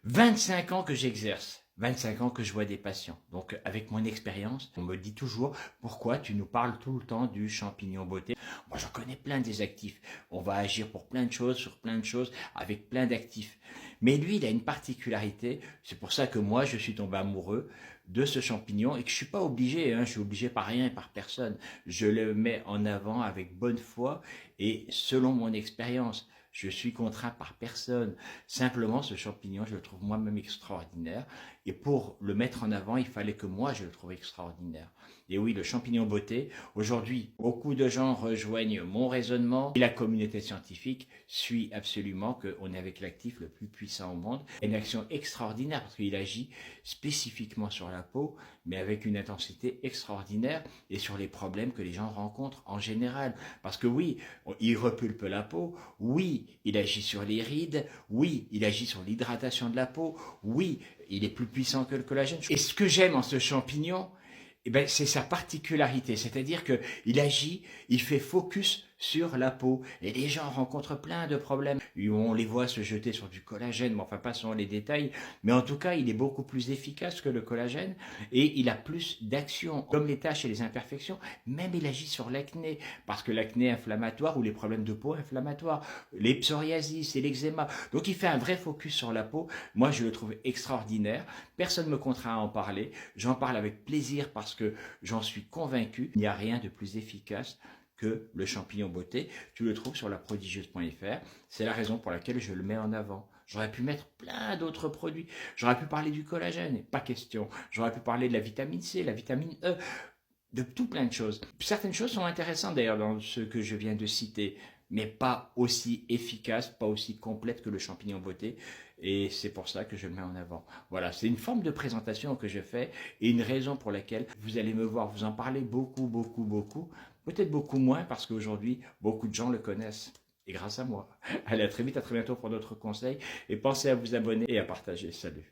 25 ans que j'exerce. 25 ans que je vois des patients. Donc, avec mon expérience, on me dit toujours, pourquoi tu nous parles tout le temps du champignon beauté? Moi, j'en connais plein des actifs. On va agir pour plein de choses, sur plein de choses, avec plein d'actifs. Mais lui, il a une particularité. C'est pour ça que moi, je suis tombé amoureux de ce champignon et que je suis pas obligé, je suis obligé par rien et par personne. Je le mets en avant avec bonne foi et selon mon expérience. Je suis contraint par personne. Simplement, ce champignon, je le trouve moi-même extraordinaire. Et pour le mettre en avant, il fallait que moi, je le trouve extraordinaire. Et oui, le champignon beauté, aujourd'hui, beaucoup de gens rejoignent mon raisonnement. Et la communauté scientifique suit absolument qu'on est avec l'actif le plus puissant au monde. Il a une action extraordinaire parce qu'il agit spécifiquement sur la peau, mais avec une intensité extraordinaire et sur les problèmes que les gens rencontrent en général. Parce que oui, il repulpe la peau, oui, il agit sur les rides, oui, il agit sur l'hydratation de la peau, oui, il est plus puissant que le collagène. Et ce que j'aime en ce champignon, eh ben, c'est sa particularité, c'est-à-dire qu'il agit, il fait focus sur la peau. Et les gens rencontrent plein de problèmes. On les voit se jeter sur du collagène, mais enfin passons les détails. Mais en tout cas, il est beaucoup plus efficace que le collagène et il a plus d'action. Comme les taches et les imperfections, même il agit sur l'acné, parce que l'acné inflammatoire ou les problèmes de peau inflammatoires, les psoriasis et l'eczéma. Donc il fait un vrai focus sur la peau. Moi, je le trouve extraordinaire. Personne ne me contraint à en parler. J'en parle avec plaisir parce que j'en suis convaincu. Il n'y a rien de plus efficace que le champignon beauté. Tu le trouves sur laprodigieuse.fr. C'est la raison pour laquelle je le mets en avant. J'aurais pu mettre plein d'autres produits. J'aurais pu parler du collagène, pas question. J'aurais pu parler de la vitamine C, la vitamine E, de tout plein de choses. Certaines choses sont intéressantes d'ailleurs dans ce que je viens de citer, mais pas aussi efficaces, pas aussi complètes que le champignon beauté. Et c'est pour ça que je le mets en avant. Voilà, c'est une forme de présentation que je fais et une raison pour laquelle vous allez me voir vous en parler beaucoup, beaucoup, beaucoup. Peut-être beaucoup moins parce qu'aujourd'hui, beaucoup de gens le connaissent. Et grâce à moi. Allez, à très vite, à très bientôt pour d'autres conseils. Et pensez à vous abonner et à partager. Salut.